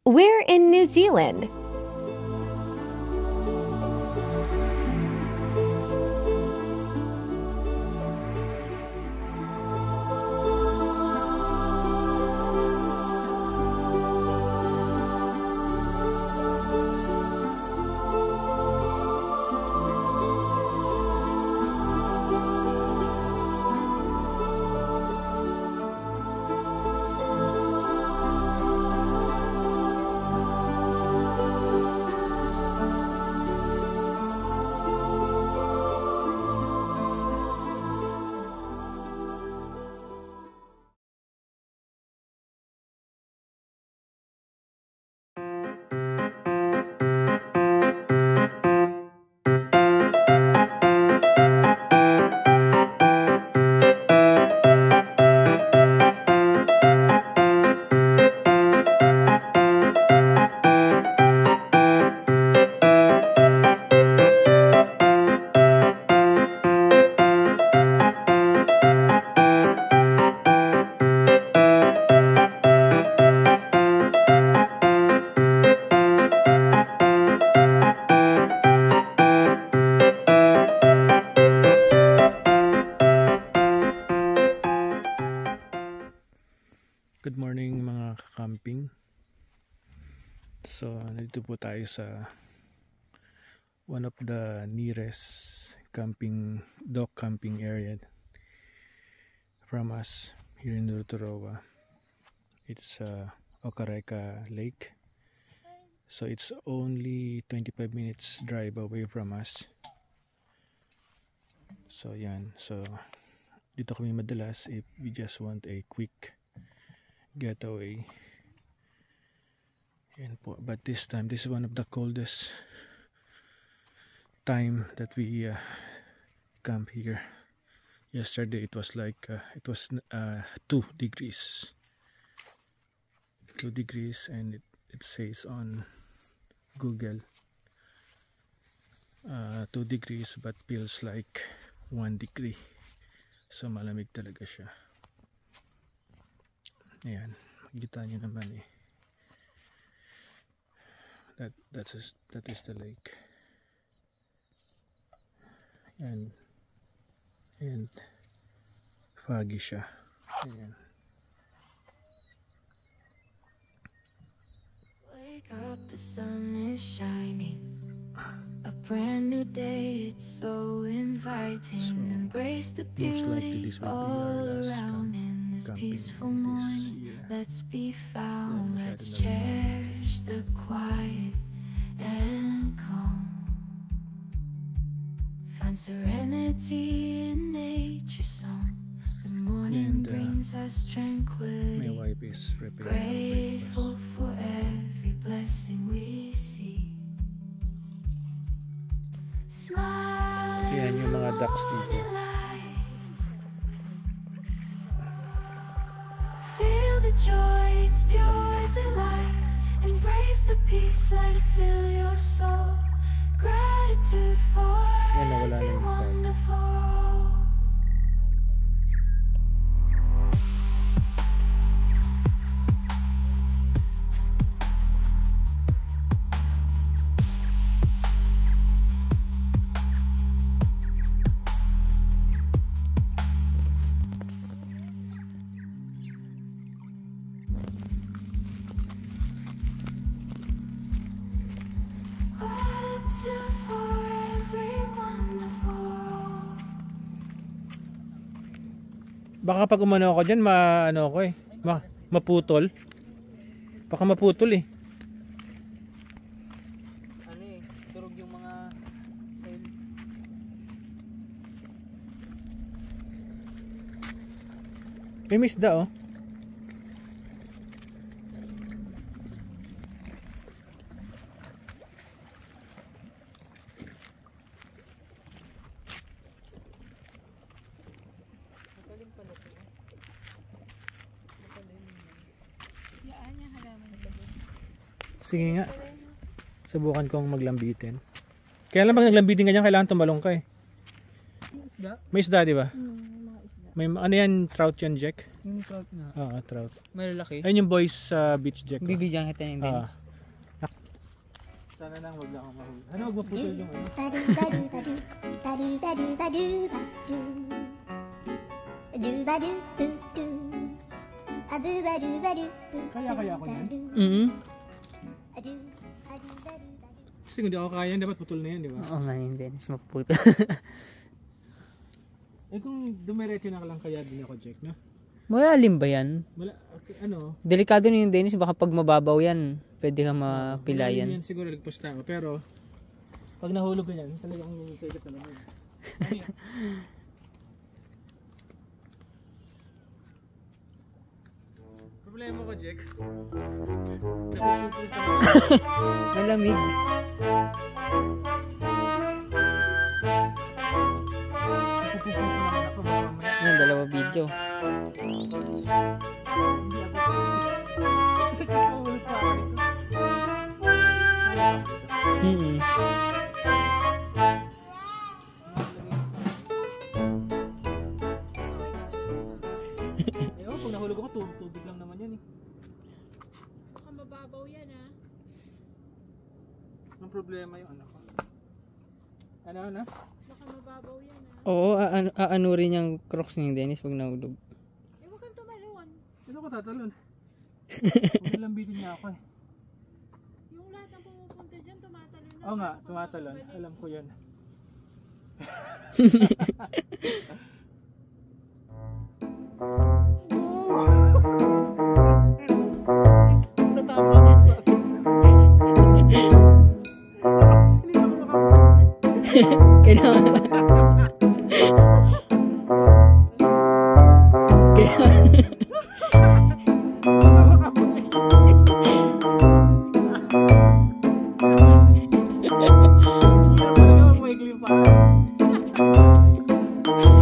We're in New Zealand. Good morning mga camping. So nandito po tayo sa one of the nearest dog camping area from us here in Rotorua. It's Okareka Lake. So it's only 25 minutes drive away from us. So yan. So dito kami madalas if we just want a quick getaway. Yan po. But this time, this is one of the coldest time that we camp here. Yesterday it was like 2 degrees. 2 degrees, and it says on Google 2 degrees but feels like 1 degree. So malamig talaga siya. Ayan, makikita nyo naman eh. That is the lake. And foggy siya. Ayan. Wake up, the sun is shining. A brand new day, it's so inviting. Embrace the beauty all around in this peaceful morning. Let's be found, let's cherish the quiet and calm. Find serenity in nature's song. The morning brings us tranquility. My wife is preparing. Grateful for every blessing we see. Smile. Yan yung mga ducks dito. Feel the joy, it's pure delight. Embrace the peace, let it fill your soul. Gratitude for every wonderful. Baka pag umano ako dyan, maputol. Baka maputol eh. Ano eh, turog yung mga sail. May misda oh. Sige nga. Subukan kong maglambitin. Kaya lang pag naglambitin ka dyan, kailangan tumalong ka eh. Isda? May isda, di ba? Mga isda. May ano yan, trout yan, Jack? Yung trout na. Oo, trout. Malalaki. Ayun yung boys beach, Jack. Bibigyan kita ng Dennis. Sana lang wag lang ako mahuli. Ano, wag maputol yung ano? Kaya ko yan. Kasi kung di ako kaya, dapat putol na yan, di ba? Oo nga yung Dennis, mapuputo. Eh kung dumiretso na lang kaya din ako, Jack, no? Malalim ba yan? Ano? Delikado na yung Dennis, baka pag mababaw yan, pwede kang mapilayan. Yan siguro nagpas tao, pero pag nahulog ka yan, talagang sagat na lang. Problema ko, Jack. Malamig. Yan, dalawa video. Pag nahulog ako, tubig lang naman yan eh. Baka mababaw yan ha. Anong problema yung anak ko? Ano? Baka mababaw yan ha. Oo, aanurin yung crocs ni Dennis pag nahulog. Eh huwag kang tumalon. Ito ko tatalon. Huwag lambitin niya ako eh. Yung lahat ng pumupunta dyan tumatalon na. Oo nga, tumatalon. Alam ko yun. Natama ako sa akin. Kailangan.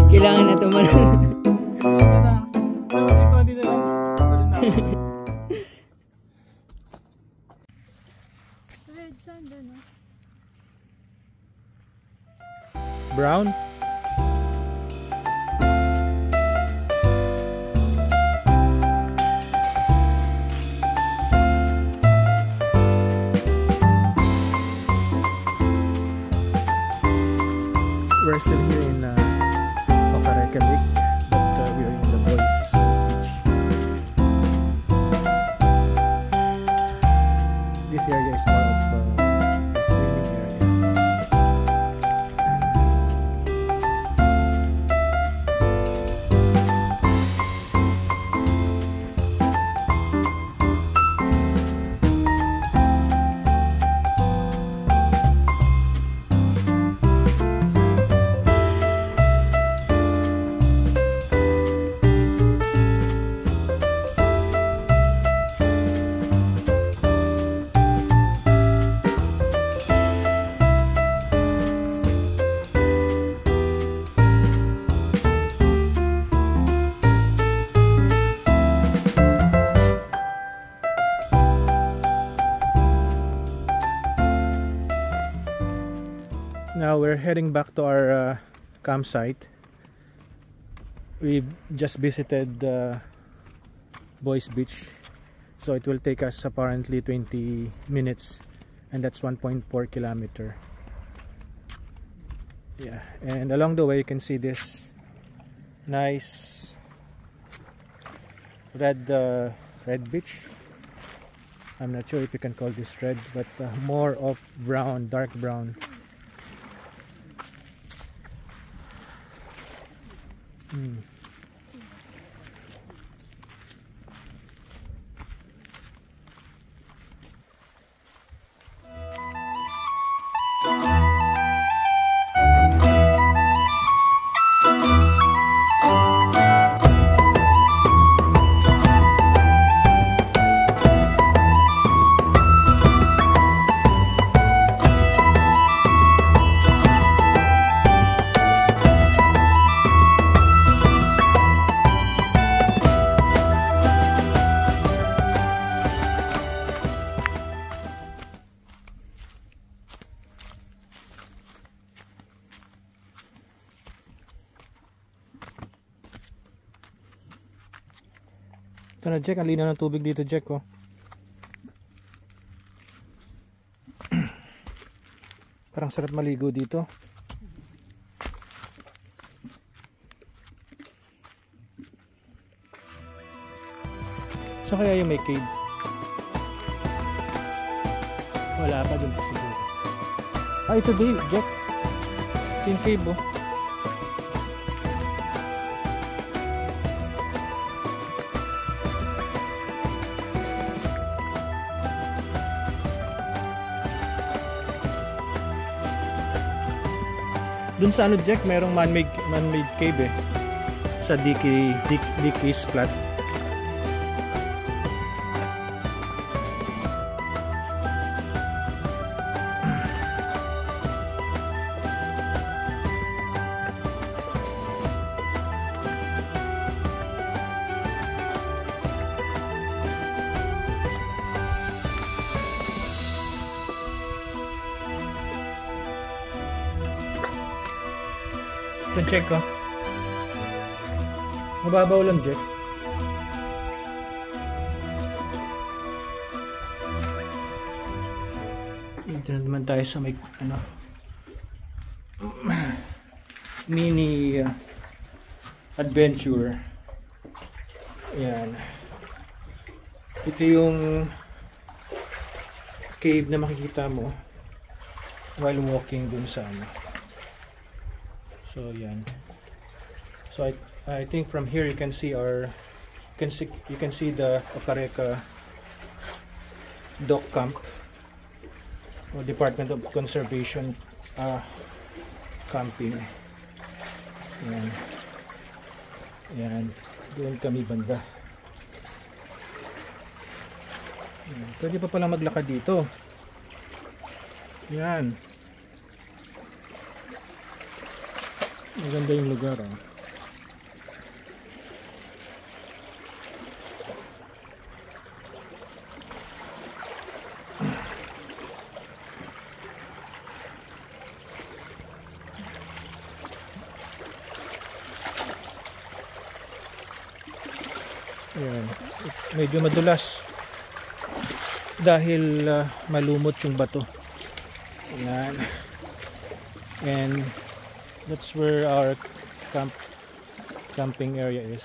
Kailangan na tumalon. Red sand ano. Brown? We're still here in Okareka, but we are in the boys beach. This area is more of a swimming area. Now we're heading back to our campsite. We just visited Boys Beach, so it will take us apparently 20 minutes, and that's 1.4 kilometer. Yeah, and along the way you can see this nice red beach. I'm not sure if you can call this red, but more of brown, dark brown. ka na, Jack. Ang linaw ng tubig dito, Jack, oh. Parang sarap maligo dito. So kaya yung may cave? Wala pa dun pa siguro. Ah, ito din, Jack. Ito yung cave, oh. Dun sa ano, Jack, mayroong man-made cave eh. Sa Dickey's Flat. Ito, check ko. Mababaw lang, Jack. Dito na naman tayo sa may ano, mini adventure. Ayan. Ito yung cave na makikita mo while walking dun sa ano. So yan. So I think from here you can see you can see the Ocareka Dock Camp or Department of Conservation camping. Yan. Yan. Doon kami banda. Yan. Pwede pa pala maglakad dito. Yan. Maganda yung lugar, oh. Ayan. Medyo madulas dahil malumot yung bato. Ayan. And that's where our camping area is.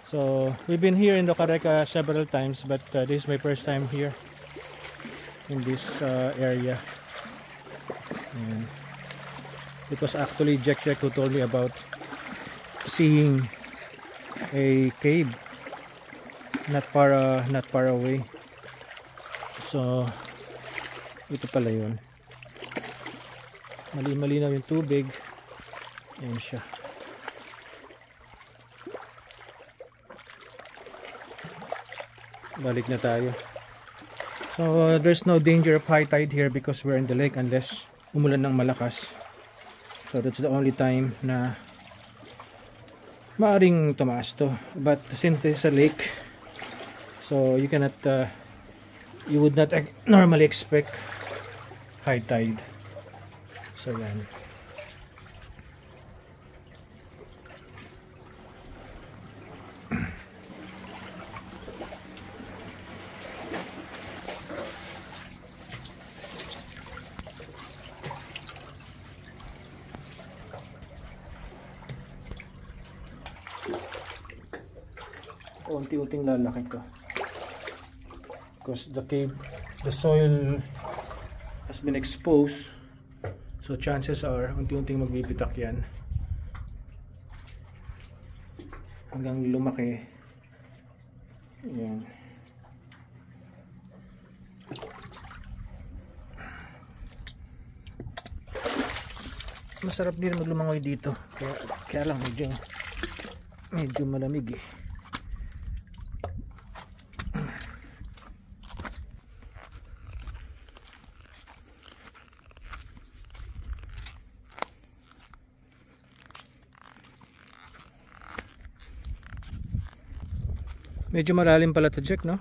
So we've been here in Ocareka several times, but this is my first time here in this area. Because actually Jack who told me about seeing a cave not far away. So ito pala yun. Malinaw yung tubig. Ayan siya. Balik na tayo. So there's no danger of high tide here because we're in the lake unless umulan ng malakas. So that's the only time na maaring tumaas to. But since it's a lake, so you cannot you would not normally expect high tide. So yan. Unti-unting lalaki to because the soil has been exposed, so chances are unti-unting magbibitak yan hanggang lumaki. Yan. Masarap din maglumangoy dito, kaya lang medyo malamig eh. Medyo malalim pala to, Jack, no?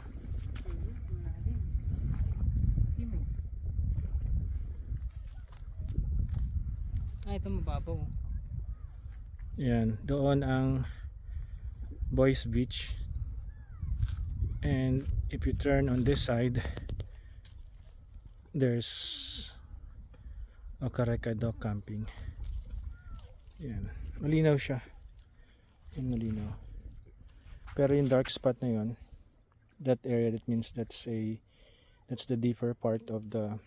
Ah, ito mababaw. Yan, doon ang Boys Beach. And if you turn on this side, there's Okareka Dock Camping. Yan, malinaw siya. Yan, malinaw. Pero yung dark spot na yun, that area, that means that's the deeper part of the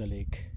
lake.